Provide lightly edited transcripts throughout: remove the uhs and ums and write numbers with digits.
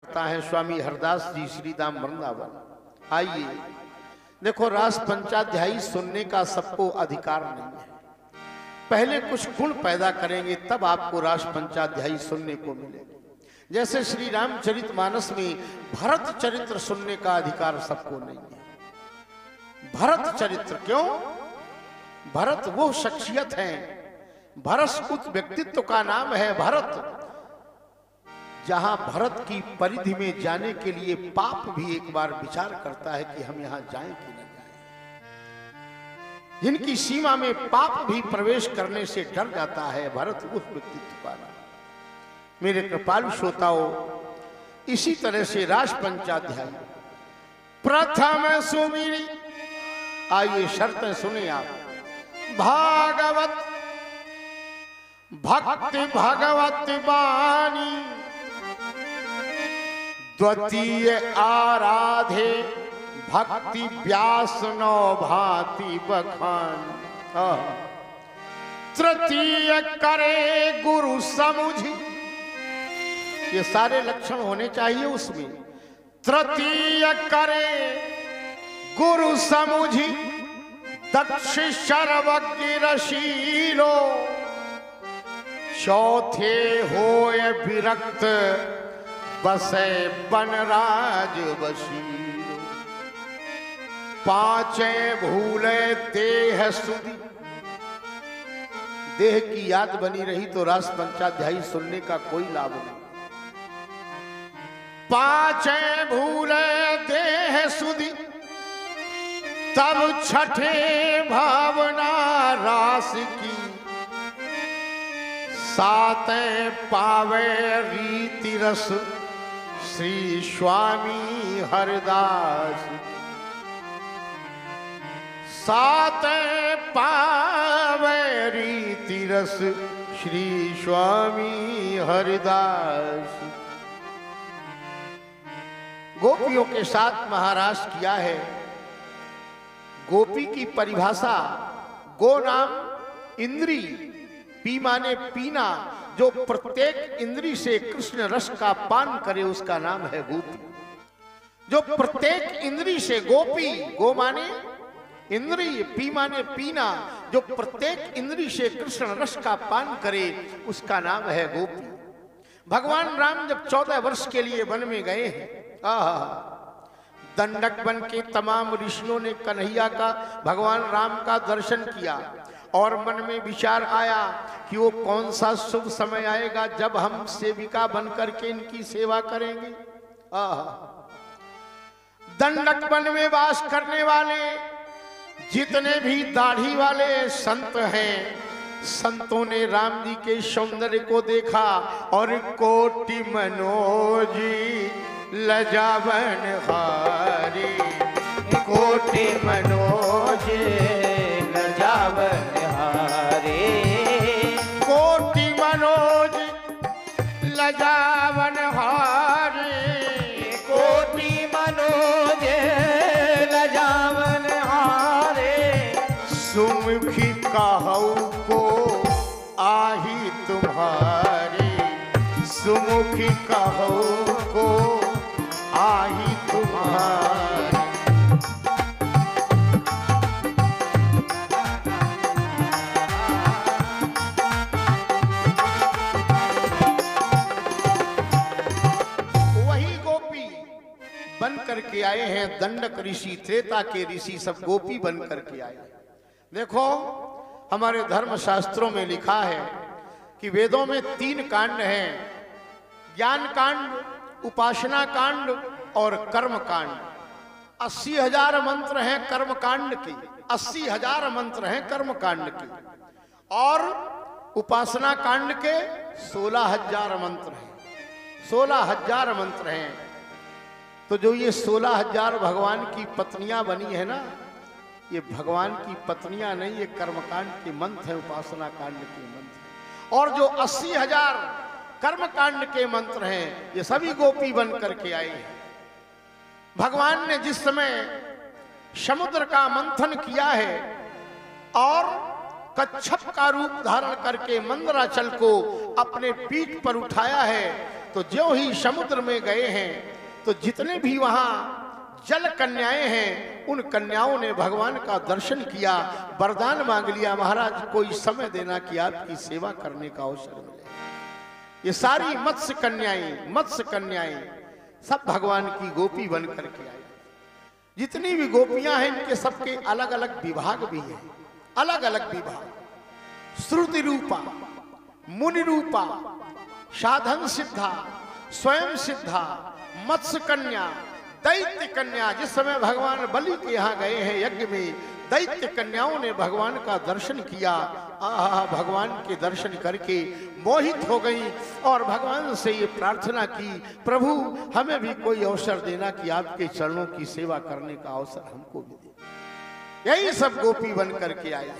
करता है स्वामी हरदास जी श्रीधाम वृंदावन। आइए देखो, रास पंचाध्यायी सुनने का सबको अधिकार नहीं है। पहले कुछ गुण पैदा करेंगे तब आपको रास पंचाध्यायी सुनने को मिलेगा। जैसे श्री रामचरितमानस में भरत चरित्र सुनने का अधिकार सबको नहीं है। भरत चरित्र क्यों? भरत वो शख्सियत है, भरत उस व्यक्तित्व का नाम है भरत, जहां भरत की परिधि में जाने के लिए पाप भी एक बार विचार करता है कि हम यहां जाएं कि न जाएं। जिनकी सीमा में पाप भी प्रवेश करने से डर जाता है, भरत उस व्यक्तित्व का नाम। मेरे कृपालु श्रोताओं, इसी तरह से रास पंचाध्यायी प्रथम सुमिरी, आइए शर्तें सुने आप। भागवत भक्ति भगवत बानी, द्वितीय आराधे भक्ति व्यास नौ भांति बखान, तृतीय करे गुरु समुझी, ये सारे लक्षण होने चाहिए उसमें। तृतीय करे गुरु समुझी, दक्ष सर्वज्ञ रशीलो, चौथे होय विरक्त बसे बनराज बशीलो, पांचे भूले देह सुधी। देह की याद बनी रही तो रास पंचाध्यायी सुनने का कोई लाभ नहीं। पांचे भूले देह सुधी, तब छठे भावना रास की, सातें पावे रीति रस श्री स्वामी हरदास, सातें पावे रीति रस श्री स्वामी हरदास। गोपियों के साथ महारास किया है। गोपी की परिभाषा, गो नाम इंद्री, पी माने पीना, जो प्रत्येक इंद्री से कृष्ण रस का पान करे उसका नाम है गोपी। जो प्रत्येक इंद्री से, गोपी गो माने इंद्री, पी माने पीना, जो प्रत्येक इंद्री से कृष्ण रस का पान करे उसका नाम है गोपी। भगवान राम जब 14 वर्ष के लिए वन में गए हैं, दंडक बन के तमाम ऋषियों ने कन्हैया का, भगवान राम का दर्शन किया और मन में विचार आया कि वो कौन सा शुभ समय आएगा जब हम सेविका बनकर के इनकी सेवा करेंगे। दंडक वन में वास करने वाले जितने भी दाढ़ी वाले संत हैं, संतों ने राम जी के सौंदर्य को देखा और कोटि मनोजी लजावन हारी, कोटि मनोज लजावन हारे, कोटि मनोज लजावन हारे, कोटि मनोज लजावन हारे, सुमुखी कहू को आही तुम्हारे, सुमुखी कहू को आही तुम्हारे। वही गोपी बन करके आए हैं। दंडक ऋषि, त्रेता के ऋषि सब गोपी बन करके आए। देखो, हमारे धर्म शास्त्रों में लिखा है कि वेदों में 3 कांड हैं, ज्ञान कांड, उपासना कांड और कर्म कांड। 80,000 मंत्र हैं कर्म कांड के, 80,000 मंत्र हैं कर्म कांड के, और उपासना कांड के 16,000 मंत्र हैं। 16,000 मंत्र हैं। तो जो ये 16,000 भगवान की पत्नियां बनी है ना, ये भगवान की पत्नियां नहीं, ये कर्मकांड के मंत्र हैं, उपासना कांड के मंत्र। और जो 80,000 कर्म कांड के मंत्र हैं, ये सभी गोपी बन करके आए हैं। भगवान ने जिस समय समुद्र का मंथन किया है और कच्छप का रूप धारण करके मंदराचल को अपने पीठ पर उठाया है, तो ज्यों ही समुद्र में गए हैं तो जितने भी वहां जल कन्याएं हैं उन कन्याओं ने भगवान का दर्शन किया, वरदान मांग लिया, महाराज कोई समय देना कि आपकी सेवा करने का अवसर मिले। ये सारी मत्स्य कन्याएं सब भगवान की गोपी बन करके आई। जितनी भी गोपियां हैं इनके सबके अलग अलग विभाग भी हैं, अलग अलग विभाग। श्रुति रूपा, मुनि रूपा, साधन सिद्धा, स्वयं सिद्धा, मत्स्य कन्या, दैत्य कन्या। जिस समय भगवान बलि के यहाँ गए हैं यज्ञ में, दैत्य कन्याओं ने भगवान का दर्शन किया। आहा, भगवान के दर्शन करके मोहित हो गई और भगवान से ये प्रार्थना की, प्रभु हमें भी कोई अवसर देना कि आपके चरणों की सेवा करने का अवसर हमको भी दे। यही सब गोपी बन करके आए।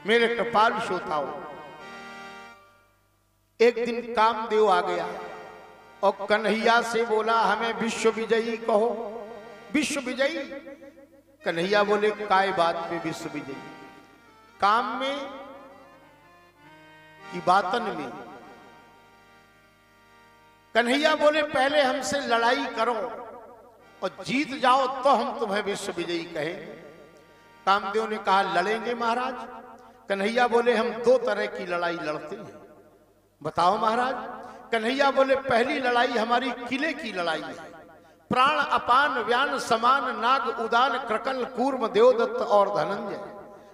मेरे कृपाल श्रोताओं, एक दिन कामदेव आ गया और कन्हैया से बोला हमें विश्व विजयी कहो। विश्व विजयी? कन्हैया बोले काय बात में विश्व विजयी? काम में कि बातन में? कन्हैया बोले पहले हमसे लड़ाई करो और जीत जाओ तो हम तुम्हें विश्व विजयी कहें। कामदेव ने कहा लड़ेंगे महाराज। कन्हैया बोले हम दो तरह की लड़ाई लड़ते हैं। बताओ महाराज। कन्हैया बोले पहली लड़ाई हमारी किले की लड़ाई है। प्राण, अपान, व्यान, समान, नाग, उदान, क्रकल, कूर्म, देवदत्त और धनंजय,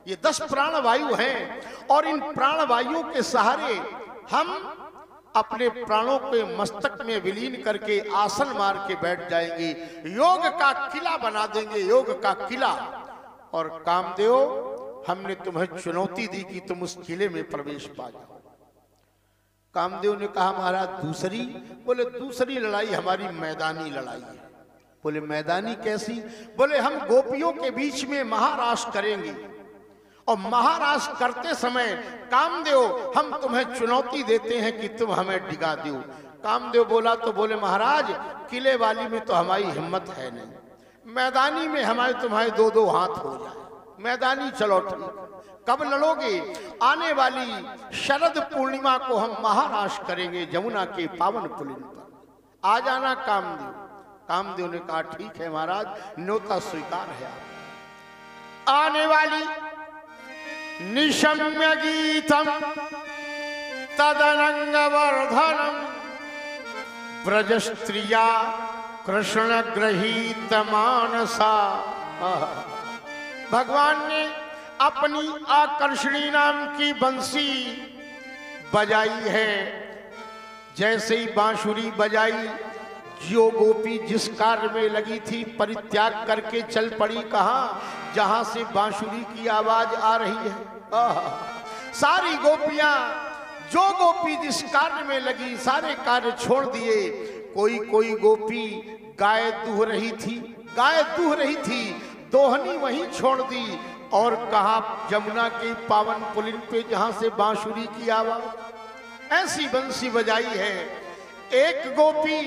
ये 10 प्राण वायु हैं और इन प्राण वायुओं के सहारे हम अपने प्राणों के मस्तक में विलीन करके आसन मार के बैठ जाएंगे, योग का किला बना देंगे, योग का किला। और कामदेव हमने तुम्हें चुनौती दी कि तुम उस किले में प्रवेश पा जाओ। कामदेव ने कहा महाराज दूसरी? बोले दूसरी लड़ाई हमारी मैदानी लड़ाई है। बोले मैदानी कैसी? बोले हम गोपियों के बीच में महाराष्ट्र करेंगे और महाराष्ट्र करते समय कामदेव हम तुम्हें चुनौती देते हैं कि तुम हमें डिगा दो। कामदेव बोला तो बोले महाराज किले वाली में तो हमारी हिम्मत है नहीं, मैदानी में हमारे तुम्हारे 2-2 हाथ हो जाए। मैदानी चलो ठीक। कब लड़ोगे? आने वाली शरद पूर्णिमा को हम महाराष्ट्र करेंगे यमुना के पावन पुलिन पर। आ जाना कामदेव। कामदेव ने कहा ठीक है महाराज, न्योता स्वीकार है। आने वाली निशम्य गीतम तदनंग वर्धनम ब्रज स्त्रिया कृष्ण गृहीत मानसा। भगवान ने अपनी आकर्षणी नाम की बंसी बजाई है। जैसे ही बांसुरी बजाई, जो गोपी जिस कार्य में लगी थी परित्याग करके चल पड़ी। कहाँ? जहां से बांसुरी की आवाज आ रही है। सारी गोपियां, जो गोपी जिस कार्य में लगी सारे कार्य छोड़ दिए। कोई गोपी गाय दूह रही थी, दोहनी वहीं छोड़ दी और कहा यमुना के पावन पुलिन पे जहां से बांसुरी की आवाज। ऐसी बंसी बजाई है। एक गोपी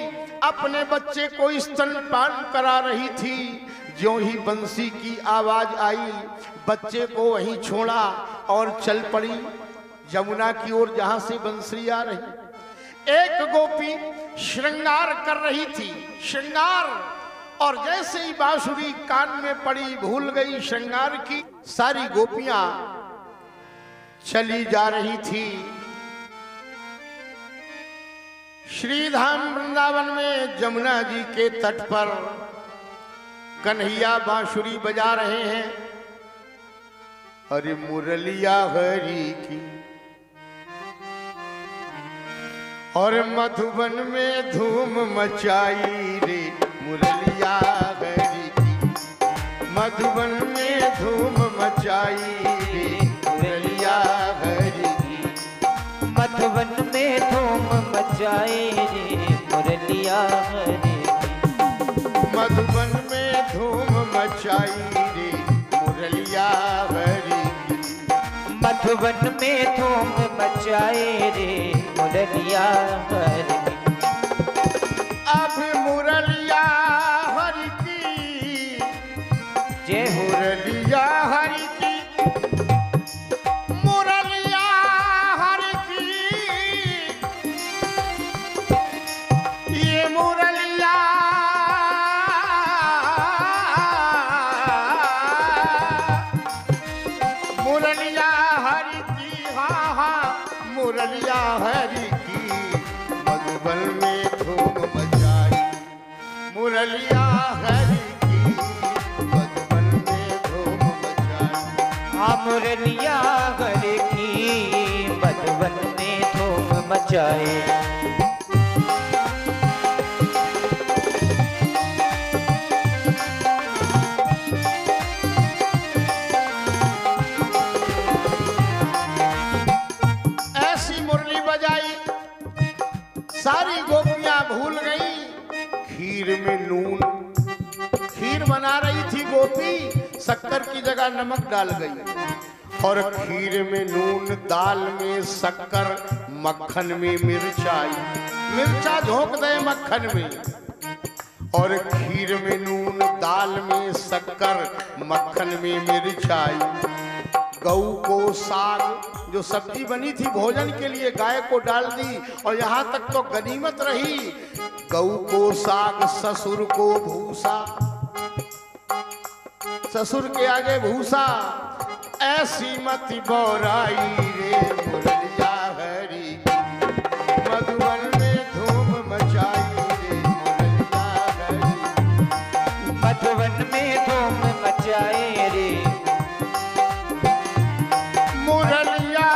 अपने बच्चे को स्तनपान करा रही थी। ज्यों ही बंसी की आवाज आई, बच्चे को वहीं छोड़ा और चल पड़ी यमुना की ओर जहां से बंसी आ रही। एक गोपी श्रृंगार कर रही थी, श्रृंगार, और जैसे ही बांसुरी कान में पड़ी भूल गई श्रृंगार की। सारी गोपियां चली जा रही थी। श्रीधाम वृंदावन में जमुना जी के तट पर कन्हैया बांसुरी बजा रहे हैं। अरे मुरलिया हरि की, और मधुबन में धूम मचाई रे मुरलिया हरि की। मधुबन में धूम मचाई रे मुरलिया हरि की। मधुबन में धूम मचाई रे मुरलिया हरि की। मधुबन में धूम मचाई रे मुरलिया हरि की। मधुबन में धूम मचाई रे मुरलिया हरि की। अब मुरलिया हरि की, जय मुरलिया हरि की, मुरलिया हरि की। मुरलिया हरि की मधुबन में धूम मचाई। हाँ मुरलिया हरि की मधुबन में धूम मचाए। सारी गोपियां भूल गई खीर में नून। खीर बना रही थी गोपी, शक्कर की जगह नमक डाल गई और खीर में नून, दाल में शक्कर, मक्खन में मिर्चाई। मिर्चा झोंक दे मक्खन में और खीर में नून, दाल में शक्कर, मक्खन में मिर्चाई। गऊ को साग, जो सब्जी बनी थी भोजन के लिए, गाय को डाल दी और यहाँ तक तो गनीमत रही। गऊ को साग, ससुर को भूसा, ससुर के आगे भूसा। ऐसी मत बोराई रे मुरलिया हरि की मधुबन में धूम मचाई रे मुरलिया हरि। मधुबन में धूम मचाए रे मुरलिया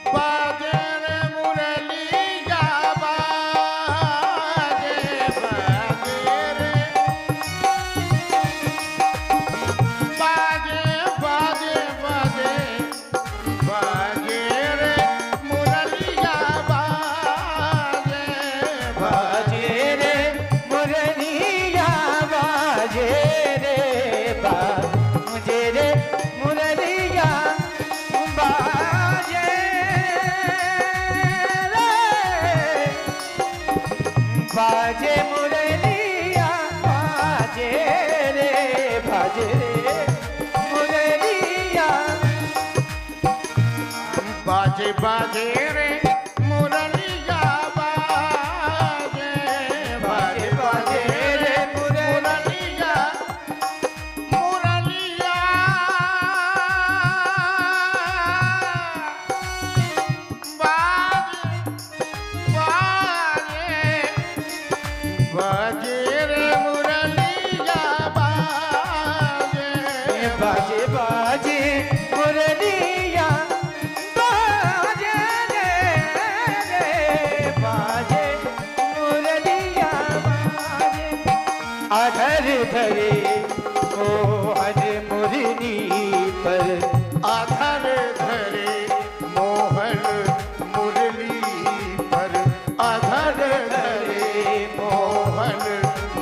बाजे रे मुरलिया बाजे बाजे रे बाजे बाजे बाजे बाजे रे मुरलिया बाजे बाजे रे मुरलिया बाजे रे मुझे रे मुरलिया बाजे रे बाजे मुरलिया बाजे रे बाजे रे मुरलिया बाजे बाजे रे मुरलिया बाजे बाजे बाजे रे मुरलिया मुरलिया बाजे बाजे रे मुरलिया बाजे बाजे बाजे मुरलिया बाजे रे बाजे मुरलिया बाजे। अधर धरे मोहन मुरली पर, आधर धरे मोहन मुरली पर, आधर धरे मोहन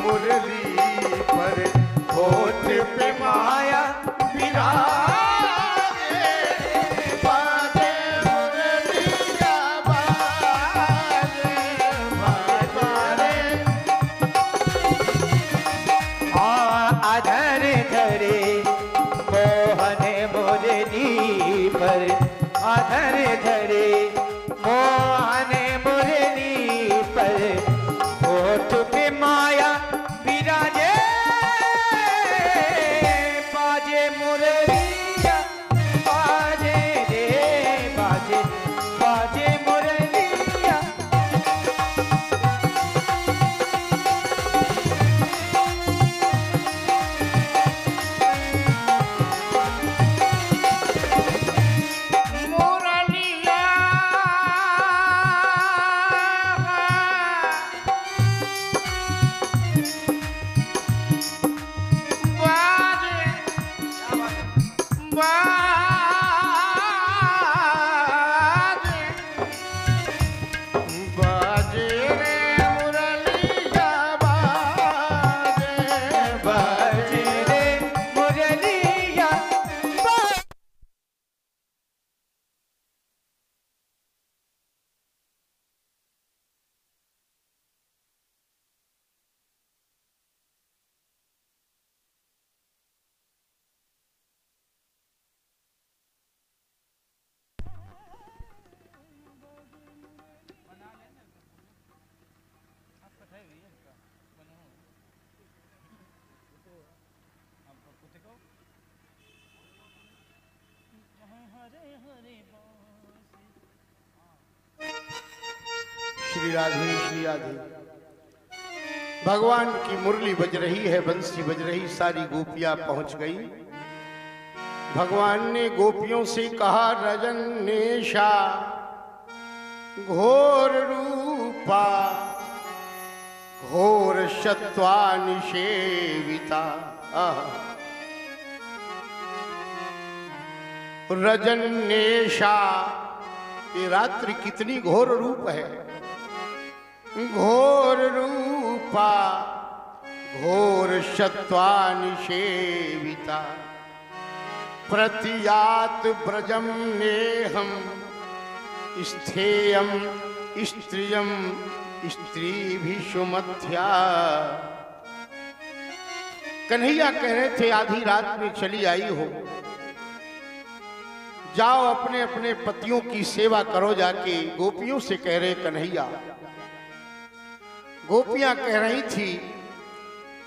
मुरली पर, होठ पे माया विराजे बाजे मुरलिया बाजे बाजे। अधर धरे मोहन मुरली पर, अधर धरे मोहन मुरली पर, होठ पे माया विराजे बाजे मुरलिया बाजे रे बाजे बाजे मुरलिया। मुरलिया बाजे बाजे बाजे रे मुरलिया बाजे बाजे रे मुरलिया बाजे। श्री राधे श्री राधे। भगवान की मुरली बज रही है, बंसी बज रही, सारी गोपियां पहुंच गई। भगवान ने गोपियों से कहा, रजन्नेशा घोर रूपा घोर शत्वा निषेविता। रजन्नेशा, ये रात्रि कितनी घोर रूप है। घोर रूपा घोर शत्वा निषेविता। प्रतियात ब्रजम नेहम स्थेयम स्त्रियम स्त्रीभिषुमध्या। कन्हैया कह रहे थे, आधी रात में चली आई हो, जाओ अपने अपने पतियों की सेवा करो जाके। गोपियों से कह रहे कन्हैया। गोपियां कह रही थी,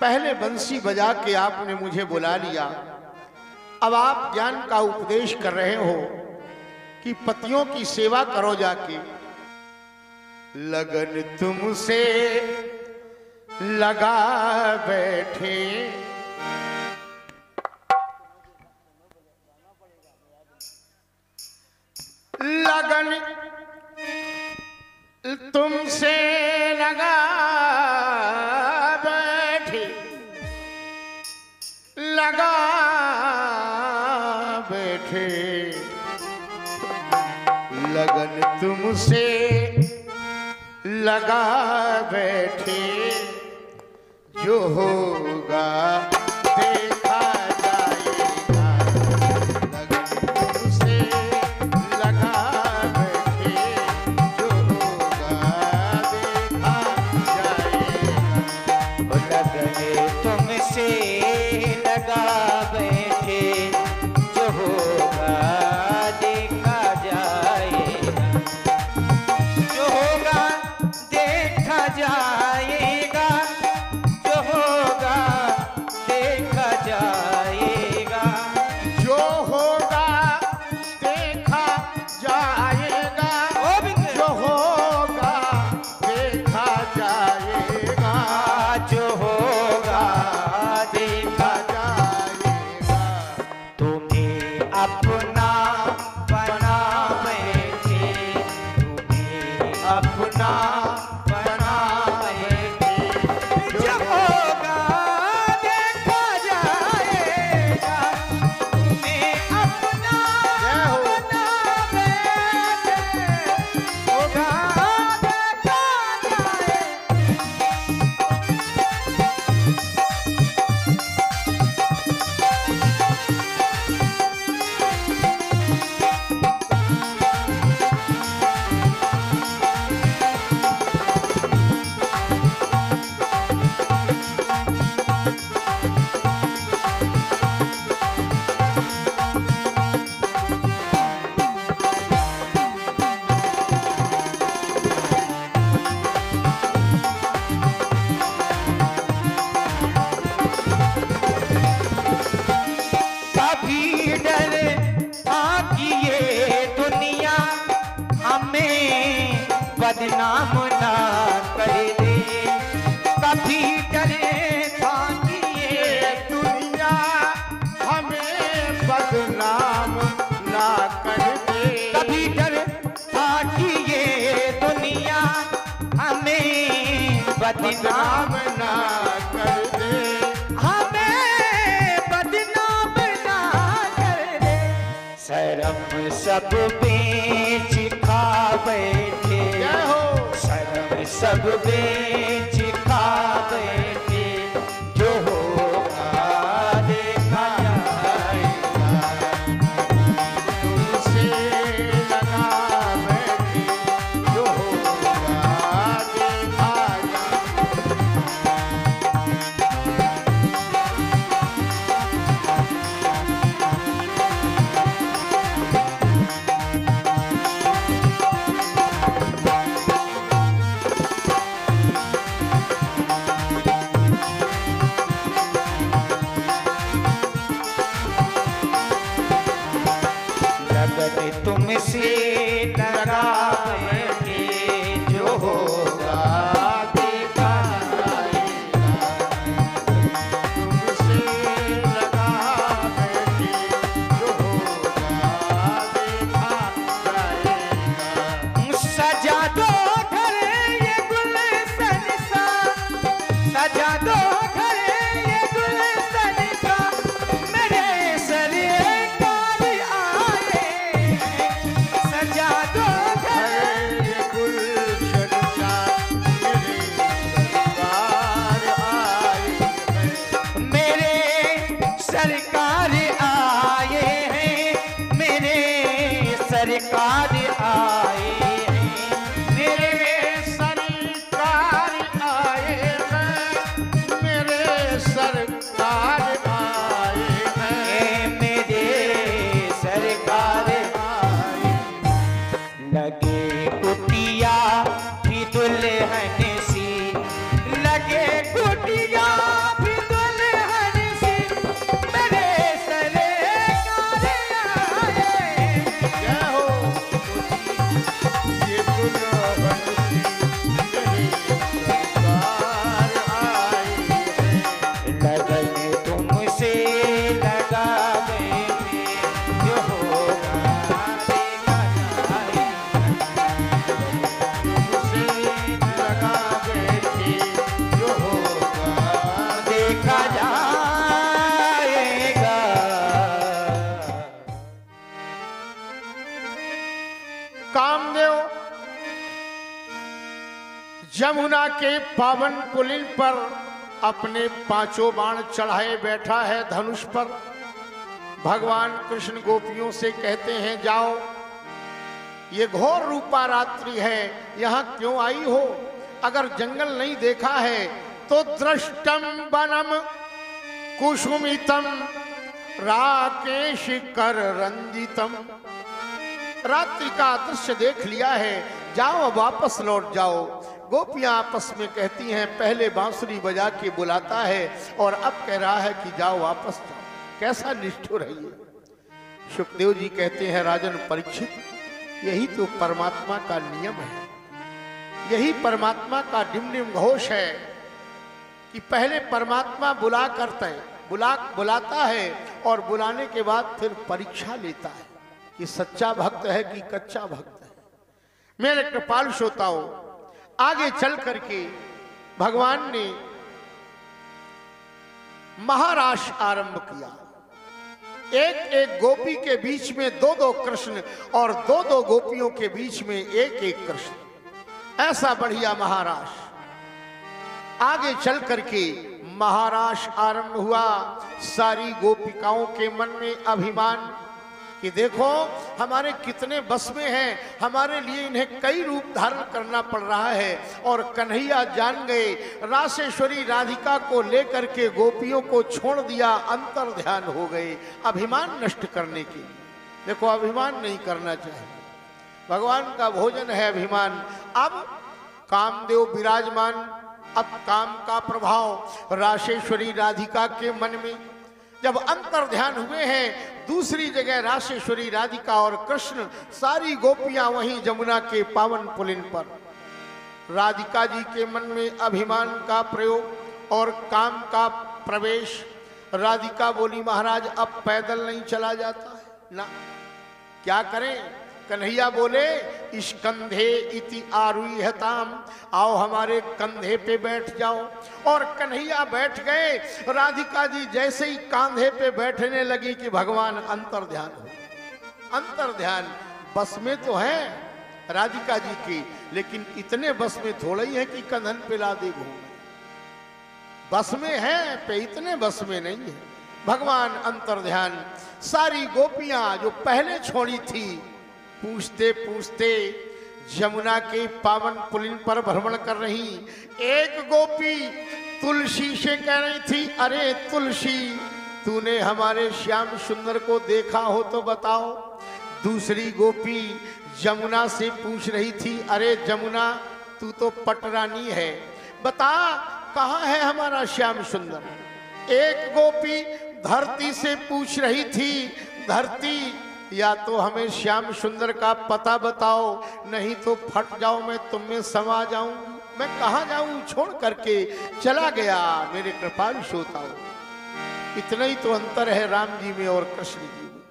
पहले बंसी बजा के आपने मुझे बुला लिया, अब आप ज्ञान का उपदेश कर रहे हो कि पतियों की सेवा करो जाके। लगन तुमसे लगा बैठे, लगन तुमसे लगा बैठे, लगा बैठे। लगन तुमसे लगा बैठे, जो होगा देखा जाएगा। लगन तुमसे लगा बैठे, जो होगा देखा जाएगा। लगन तुमसे लगा बैठे, जो होगा देखा जाएगा। जो होगा देखा जाएगा, जो होगा देखा जाएगा। जो होगा देखा जाएगा, जो होगा देखा जाएगा। जो होगा देखा जाएगा। तुम्हें अपना बना बैठे, तुम्हें अपना बना बैठे। जो होगा देखा जाएगा, तुम्हें अपना जय हो। बना बैठे। होगा देखा जाएगा। कभी डर आकी ये दुनिया हमें बदनाम ना कर दे। कभी डरे था कि ये दुनिया हमें बदनाम ना कर दे। कभी डर था कि ये दुनिया हमें बदनाम बदनाम ना कर दे। हमें बदनाम ना कर दे। शर्म सब बेच खा बैठे, जय हो। शर्म सब बेच खा बैठे। जो होगा देखा जाएगा। तुमसे लगा बैठे, जो होगा देखा जाएगा। जमुना के पावन पुलिन पर अपने पांचों बाण चढ़ाए बैठा है धनुष पर। भगवान कृष्ण गोपियों से कहते हैं जाओ, ये घोर रूपा रात्रि है, यहाँ क्यों आई हो? अगर जंगल नहीं देखा है तो दृष्टम वनम कुसुमितम राकेश कर रंजितम, रात्रि का दृश्य देख लिया है, जाओ वापस लौट जाओ। गोपियां आपस में कहती हैं, पहले बांसुरी बजा के बुलाता है और अब कह रहा है कि जाओ वापस जाओ। कैसा निष्ठुर है ये। सुखदेव जी कहते हैं, राजन परीक्षित, यही तो परमात्मा का नियम है, यही परमात्मा का डिम घोष है कि पहले परमात्मा बुलाता है और बुलाने के बाद फिर परीक्षा लेता है कि सच्चा भक्त है कि कच्चा भक्त है। मेरे कृपाल श्रोताओं, आगे चल करके भगवान ने महारास आरंभ किया। एक एक गोपी के बीच में दो दो कृष्ण और दो दो गोपियों के बीच में एक एक कृष्ण, ऐसा बढ़िया महारास। आगे चल करके महारास आरंभ हुआ। सारी गोपिकाओं के मन में अभिमान कि देखो हमारे कितने बस में हैं, हमारे लिए इन्हें कई रूप धारण करना पड़ रहा है। और कन्हैया जान गए, रासेश्वरी राधिका को लेकर के गोपियों को छोड़ दिया, अंतर ध्यान हो गए अभिमान नष्ट करने के लिए। देखो अभिमान नहीं करना चाहिए, भगवान का भोजन है अभिमान। अब कामदेव विराजमान, अब काम का प्रभाव रासेश्वरी राधिका के मन में। जब अंतर ध्यान हुए हैं दूसरी जगह रासेश्वरी राधिका और कृष्ण, सारी गोपियां वहीं जमुना के पावन पुलिन पर। राधिका जी के मन में अभिमान का प्रयोग और काम का प्रवेश। राधिका बोली, महाराज अब पैदल नहीं चला जाता है ना, क्या करें? कन्हैया बोले, इस कंधे इति आरुह्यताम, आओ हमारे कंधे पे बैठ जाओ। और कन्हैया बैठ गए। राधिका जी जैसे ही कांधे पे बैठने लगी कि भगवान अंतर ध्यान हो। अंतर ध्यान बस में तो है राधिका जी की, लेकिन इतने बस में थोड़ा ही है कि कंधन पे ला दे घूम। बस में है पे, इतने बस में नहीं है। भगवान अंतर ध्यान। सारी गोपियां जो पहले छोड़ी थी, पूछते पूछते जमुना के पावन पुलिन पर भ्रमण कर रही। एक गोपी तुलसी से कह रही थी, अरे तुलसी, तूने हमारे श्याम सुंदर को देखा हो तो बताओ। दूसरी गोपी जमुना से पूछ रही थी, अरे जमुना, तू तो पटरानी है, बता कहाँ है हमारा श्याम सुंदर। एक गोपी धरती से पूछ रही थी, धरती, या तो हमें श्याम सुंदर का पता बताओ, नहीं तो फट जाओ, मैं तुम में समा जाऊंगी। मैं कहाँ जाऊं, छोड़ करके चला गया। मेरे कृपालु श्रोताओं, इतना ही तो अंतर है राम जी में और कृष्ण जी में।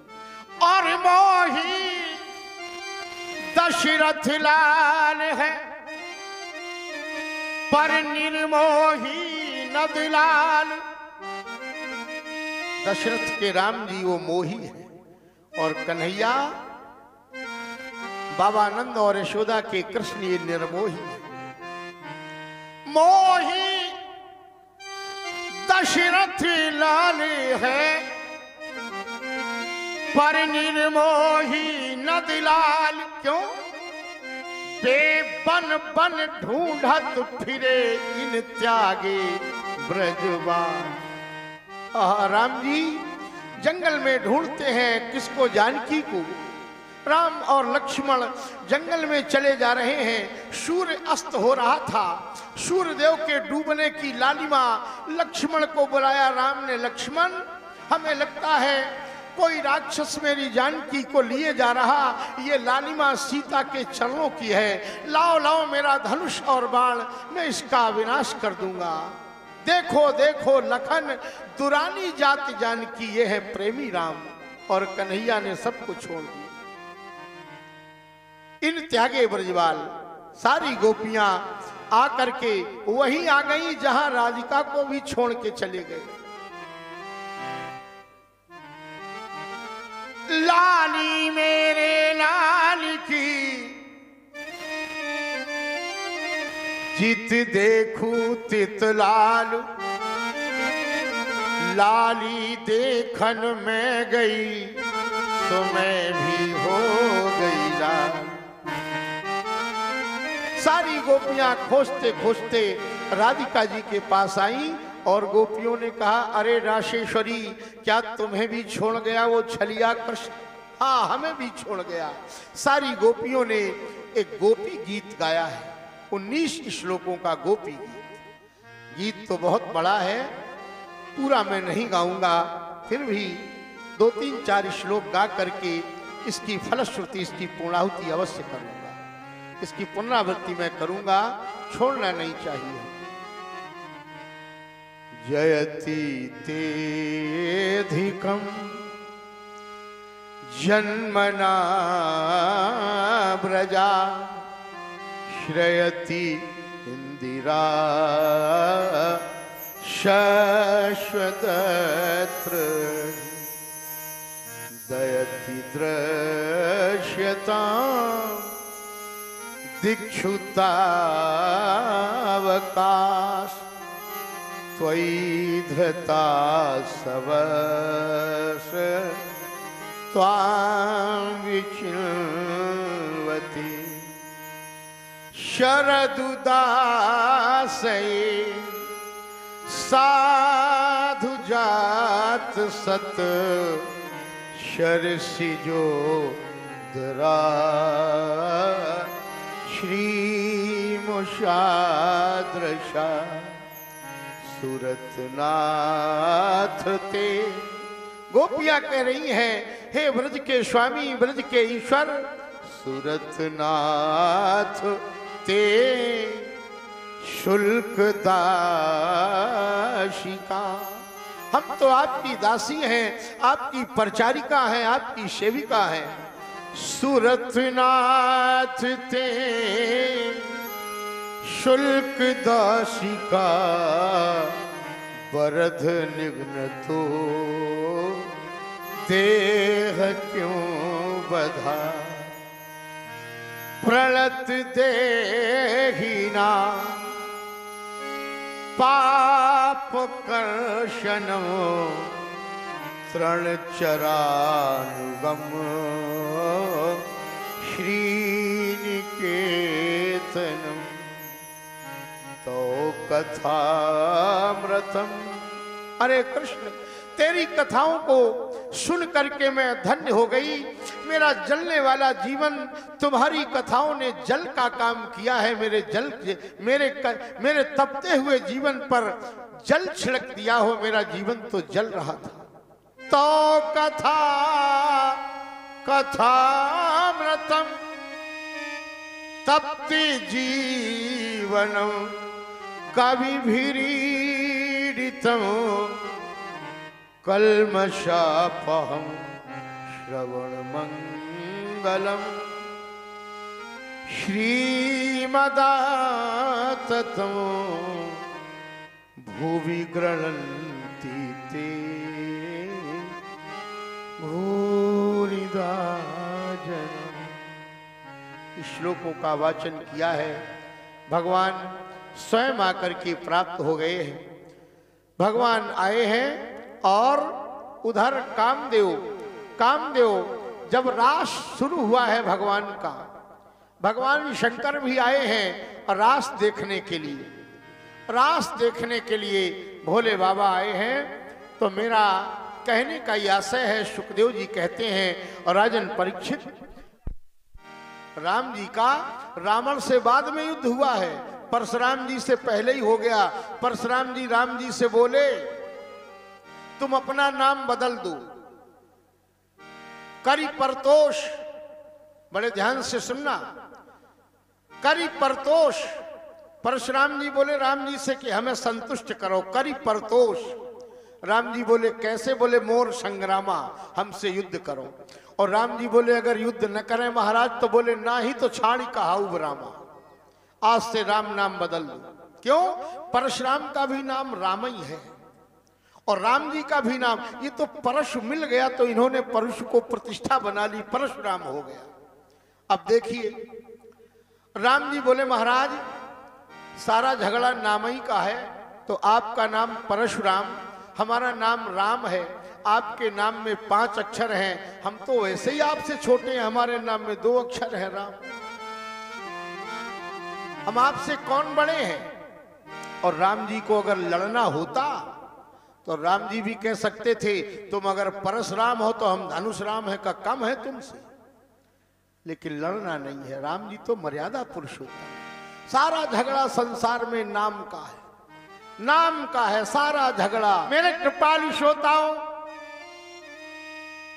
और मोही दशरथ लाल है, पर निर्मोही नंदलाल। दशरथ के राम जी वो मोही है और कन्हैया बाबा नंद और यशोदा के कृष्ण ये निर्मोही है। मोही दशरथ लाल है, पर निर्मोही नंदलाल। क्यों? बेबन बन ढूंढत फिरे, इन त्यागे ब्रजवान। राम जी जंगल में ढूंढते हैं किसको? जानकी को। राम और लक्ष्मण जंगल में चले जा रहे हैं। सूर्य अस्त हो रहा था, सूर्य देव के डूबने की लालिमा। लक्ष्मण को बुलाया राम ने, लक्ष्मण, हमें लगता है कोई राक्षस मेरी जानकी को लिए जा रहा, ये लालिमा सीता के चरणों की है। लाओ लाओ मेरा धनुष और बाण, मैं इसका विनाश कर दूंगा। देखो देखो लखन, दुरानी जात जानकी, ये है प्रेमी राम। और कन्हैया ने सबको छोड़ दिया। इन त्यागे ब्रजवाल। सारी गोपियां आकर के वहीं आ गई जहां राधिका को भी छोड़ के चले गए। लाली मेरे लाल की चित देखूं तित लाल, लाली देखन में गई तो मैं भी हो गई लाल। सारी गोपियां खोजते खोजते राधिका जी के पास आई और गोपियों ने कहा, अरे राशेश्वरी, क्या तुम्हें भी छोड़ गया वो छलिया कृष्ण? हाँ, हमें भी छोड़ गया। सारी गोपियों ने एक गोपी गीत गाया है, 19 श्लोकों का गोपी गीत। गीत तो बहुत बड़ा है, पूरा मैं नहीं गाऊंगा, फिर भी 2, 3, 4 श्लोक गा करके इसकी फलश्रुति, इसकी पूर्णाहुति अवश्य करूंगा। इसकी पुनरावृत्ति मैं करूंगा, छोड़ना नहीं चाहिए। जयति तेधिकम जन्मना ब्रजा, श्रयति इंदिरा शाश्वतत्र, दयति दृश्यतां दिक्षुतावकाश, त्वयि धृता सवश त्वां विचिन्वति, शरदुदासये साधु जात सत, शरसिजो दरा श्रीमुषादृशा, सूरतनाथ ते। गोपियां कह रही हैं, हे ब्रज के स्वामी, ब्रज के ईश्वर, सूरतनाथ ते शुल्क दाशिका, हम तो आपकी दासी हैं, आपकी परिचारिका हैं, आपकी सेविका हैं। सूरतनाथ ते शुल्क दाशिका, बरध निघ्न तो देह क्यों बधा, प्रणत देहिना पाप कर्षणो, तृण चरानुगम श्रीनिकेतनम, तो कथामृतम। अरे कृष्ण, तेरी कथाओं को सुन करके मैं धन्य हो गई। मेरा जलने वाला जीवन तुम्हारी कथाओं ने जल का काम किया है। मेरे तपते हुए जीवन पर जल छिड़क दिया हो। मेरा जीवन तो जल रहा था। तो कथामृतम तप्ति जीवनम, कविभिरीडितम कल्मषापहं श्रवण मंगलम, श्रीमदाततं भुवि गृह्णन्ति ते भूरिदा जनम। श्लोकों का वाचन किया है। भगवान स्वयं आकर के प्राप्त हो गए हैं। भगवान आए हैं और उधर कामदेव जब रास शुरू हुआ है भगवान का, भगवान शंकर भी आए हैं और रास देखने के लिए भोले बाबा आए हैं। तो मेरा कहने का ये आशय है, सुखदेव जी कहते हैं, और राजन परीक्षित, राम जी का रावण से बाद में युद्ध हुआ है, परशुराम जी से पहले ही हो गया। परशुराम जी राम जी से बोले, तुम अपना नाम बदल दो, करी परतोष। बड़े ध्यान से सुनना, करी परतोष। परशुराम जी बोले राम जी से कि हमें संतुष्ट करो, करी परतोष। राम जी बोले कैसे? बोले मोर संग्रामा, हमसे युद्ध करो। और राम जी बोले अगर युद्ध न करें महाराज, तो बोले ना ही तो छाड़ी कहाऊ रामा, आज से राम नाम बदल दो। क्यों? परशुराम का भी नाम राम ही है और राम जी का भी नाम, ये तो परशु मिल गया तो इन्होंने परशु को प्रतिष्ठा बना ली, परशुराम हो गया। अब देखिए राम जी बोले महाराज सारा झगड़ा नाम ही का है। तो आपका नाम परशुराम, हमारा नाम राम है, आपके नाम में 5 अक्षर हैं, हम तो वैसे ही आपसे छोटे हैं, हमारे नाम में 2 अक्षर है राम। हम आपसे कौन बड़े हैं? और राम जी को अगर लड़ना होता तो राम जी भी कह सकते थे तुम अगर परशुराम हो तो हम धनुष राम है का कम है तुमसे, लेकिन लड़ना नहीं है। राम जी तो मर्यादा पुरुषोत्तम। सारा झगड़ा संसार में नाम का है, नाम का है सारा झगड़ा। मेरे कृपालु श्रोताओं,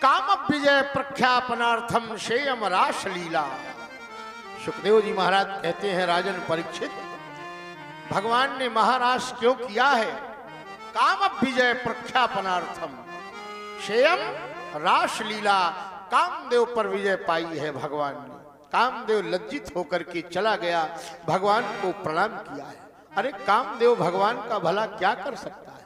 काम विजय प्रख्यापनार्थम शेयम रास लीला। सुखदेव जी महाराज कहते हैं राजन परीक्षित, भगवान ने महारास क्यों किया है? काम विजय प्रख्यापनार्थम शेयम रास लीला। कामदेव पर विजय पाई है भगवान ने। कामदेव लज्जित होकर के चला गया, भगवान को प्रणाम किया है। अरे कामदेव भगवान का भला क्या कर सकता है?